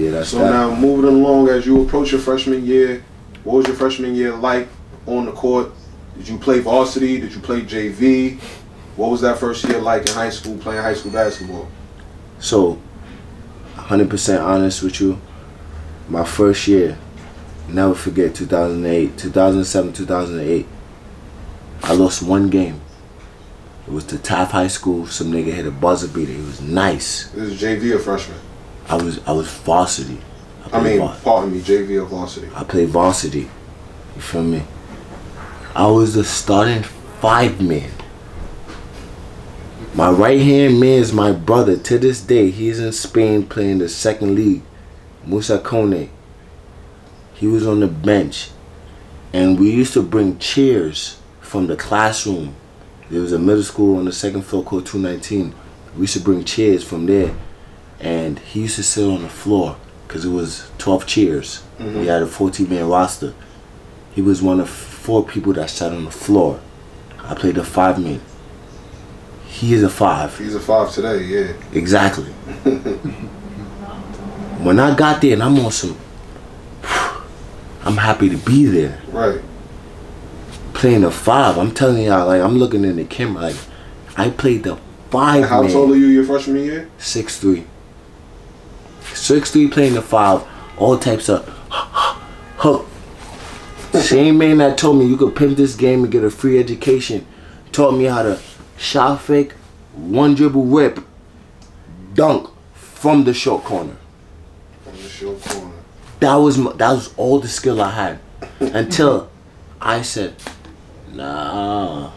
yeah, that's so that. now moving along, as you approach your freshman year, what was your freshman year like on the court? Did you play varsity? Did you play JV? What was that first year like in high school, playing high school basketball? So, 100% honest with you, my first year, never forget 2008, 2007, 2008, I lost one game. It was to Taft High School. Some nigga hit a buzzer beater. It was nice. This is JV or freshman? I was varsity. Pardon me, JV or varsity? I played varsity. You feel me? I was the starting 5-man. My right hand man is my brother. To this day, he's in Spain playing the second league. Musa Kone. He was on the bench. And we used to bring chairs from the classroom. There was a middle school on the second floor called 219. We used to bring chairs from there. And he used to sit on the floor because it was 12 chairs. We had a 14-man roster. He was one of 4 people that sat on the floor. I played the 5-man. He is a 5. He's a 5 today, yeah. Exactly. When I got there and I'm on some, I'm happy to be there. Right. Playing the 5, I'm telling y'all, like, I'm looking in the camera, like, I played the 5-man. How tall are you your freshman year? 6'3". 6'3", playing the 5, all types of hook. Same man that told me you could pimp this game and get a free education taught me how to shot fake, one dribble rip, dunk from the short corner. From the short corner. That was all the skill I had until I said, nah,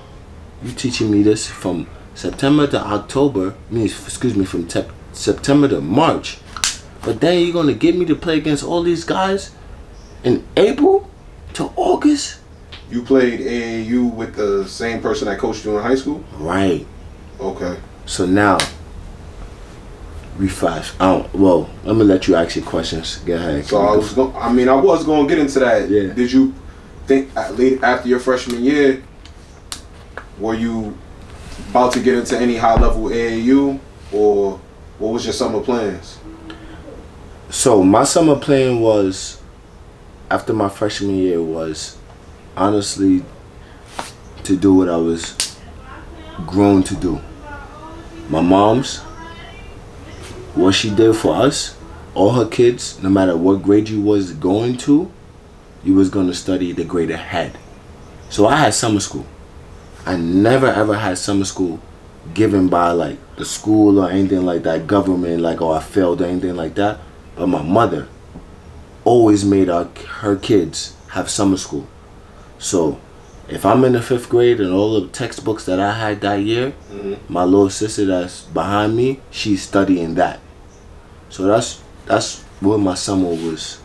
you teaching me this from September to October, from September to March, but then you're gonna get me to play against all these guys in April to August? You played AAU with the same person that coached you in high school? Right. Okay. So now, refresh. Well, I'm gonna let you ask your questions. Go ahead. So I was going to get into that. Yeah. Did you think after your freshman year, were you about to get into any high-level AAU, or what was your summer plans? So my summer plan was, after my freshman year, was honestly to do what I was grown to do. My mom's, what she did for us, all her kids, no matter what grade you was going to, you was going to study the grade ahead. So I had summer school. I never ever had summer school given by like the school or anything like that, government, like, oh, I failed or anything like that. But my mother always made her kids have summer school. So if I'm in the 5th grade and all the textbooks that I had that year, my little sister that's behind me, she's studying that. So that's what my summer was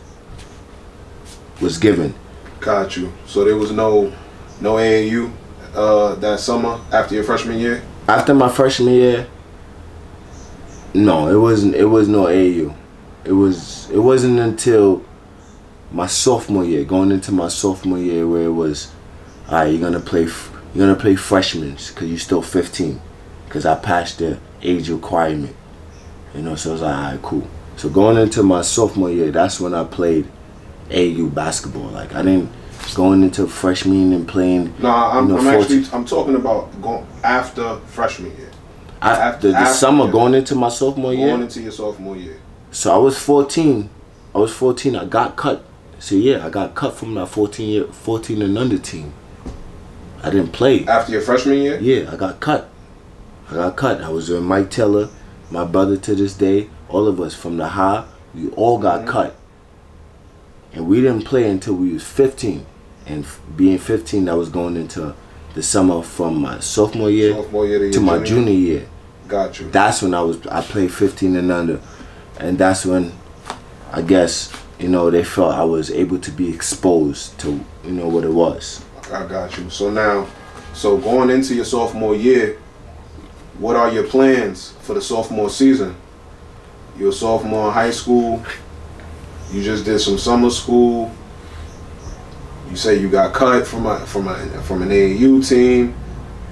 given. Got you. So there was no AAU that summer after your freshman year? After my freshman year, no, it was no AAU. It wasn't until my sophomore year, going into my sophomore year, where it was, all right, you're gonna play freshmen because you're still 15, because I passed the age requirement, you know. So I was like, all right, cool. So going into my sophomore year, that's when I played AAU basketball. Like, I didn't going into freshman and playing. No, I'm talking about going after freshman year. After the summer, going into my sophomore year. Going into your sophomore year. So I was 14. I got cut. So yeah, I got cut from that 14 and under team. I didn't play. After your freshman year? Yeah, I got cut. I was with Mike Taylor, my brother to this day. All of us from the high, we all got cut. And we didn't play until we was 15. And being 15, that was going into the summer from my sophomore year to my junior year. Got you. That's when I played 15 and under. And that's when, I guess, you know, they felt I was able to be exposed to, you know, what it was. I got you. So now, going into your sophomore year, what are your plans for the sophomore season? You're a sophomore in high school. You just did some summer school. You say you got cut from an AAU team.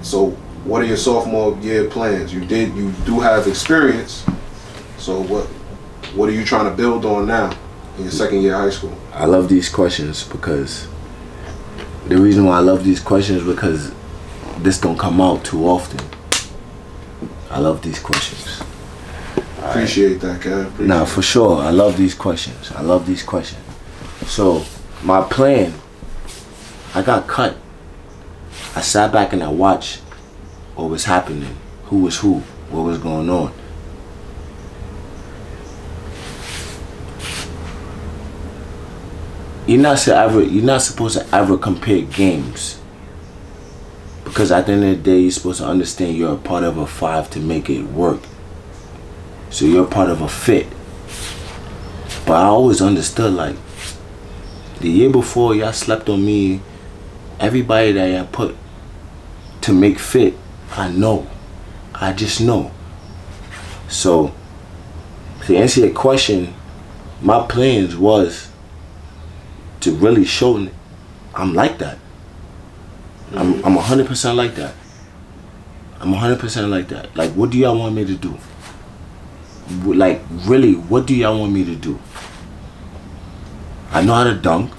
So what are your sophomore year plans? You do have experience. So What are you trying to build on now in your second year of high school? I love these questions because the reason why I love these questions is because this don't come out too often. I love these questions. Appreciate that, Kev. Nah, for sure. I love these questions. I love these questions. So, my plan, I got cut. I sat back and I watched what was happening. Who was who? What was going on? You're not supposed to ever compare games. Because at the end of the day, you're supposed to understand you're a part of a five to make it work. So you're part of a fit. But I always understood, like, the year before y'all slept on me, everybody that y'all put to make fit, I know. I just know. So, to answer your question, my plans was to really show I'm like that. I'm 100% like that. I'm 100% like that. Like, what do y'all want me to do? Like, really, what do y'all want me to do? I know how to dunk.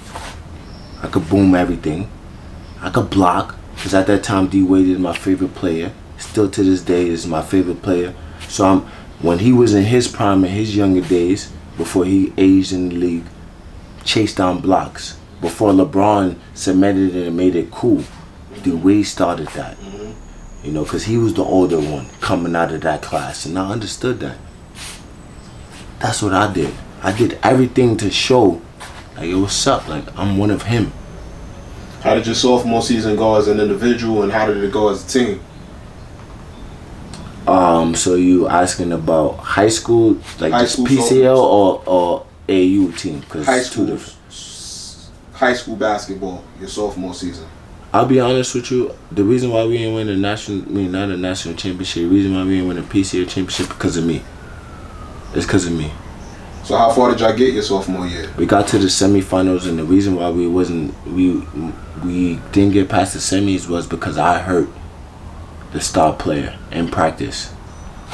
I could boom everything. I could block. Because at that time, D Wade is my favorite player. Still to this day is my favorite player. So when he was in his prime, in his younger days, before he aged in the league, chased down blocks. Before LeBron cemented it and made it cool, D Wade started that. You know, because he was the older one coming out of that class. And I understood that. That's what I did. I did everything to show, like, yo, what's up? Like, I'm one of him. How did your sophomore season go as an individual, and how did it go as a team? So you asking about high school, like high just school PCL or AAU team? Cause high school basketball, your sophomore season. I'll be honest with you. The reason why we didn't win the not a national championship. The reason why we didn't win a PCL championship because of me. It's because of me. So how far did y'all get your sophomore year? We got to the semifinals, and the reason why we didn't get past the semis was because I hurt the star player in practice.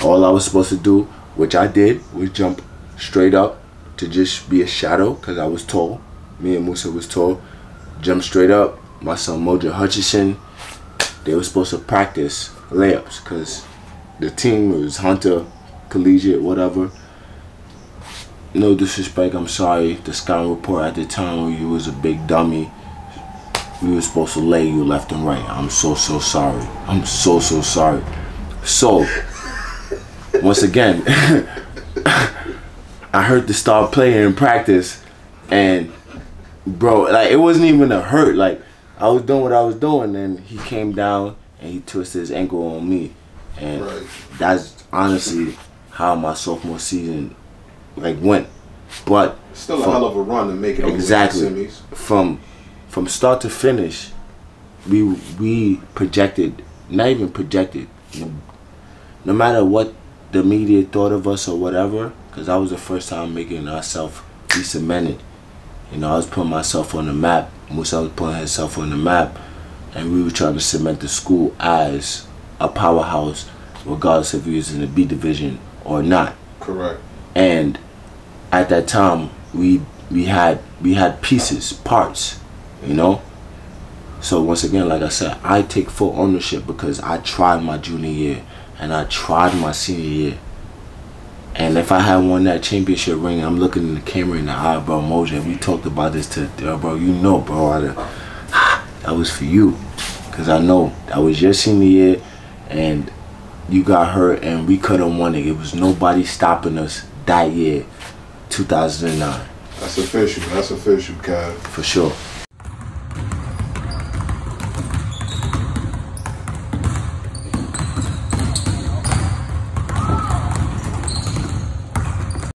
All I was supposed to do, which I did, was jump straight up to just be a shadow because I was tall. Me and Musa was tall. Jump straight up. My son Mojo Hutchison, they were supposed to practice layups because the team was Hunter, collegiate, whatever. No disrespect, I'm sorry. The scouting report at the time when you was a big dummy, we were supposed to lay you left and right. I'm so sorry. I'm so sorry. So, once again, I heard the star player in practice, and bro, like, it wasn't even a hurt. Like, I was doing what I was doing, and he came down and he twisted his ankle on me, and that's honestly how my sophomore season went. But still a hell of a run to make it exactly over the semis. From start to finish, we projected, not even projected, no matter what the media thought of us or whatever, because I was the first time making ourselves be cemented. You know, I was putting myself on the map. Musa was putting himself on the map, and we were trying to cement the school as a powerhouse, regardless if he was in the B division or not. Correct. And at that time, we had pieces, parts, you know. So once again, like I said, I take full ownership because I tried my junior year and I tried my senior year. And if I had won that championship ring, I'm looking in the camera in the eye, bro, Mojo, we talked about this to, bro, you know, bro, that was for you. Because I know that was your senior year and you got hurt and we could have won it. It was nobody stopping us that year, 2009. That's official, Kev. For sure.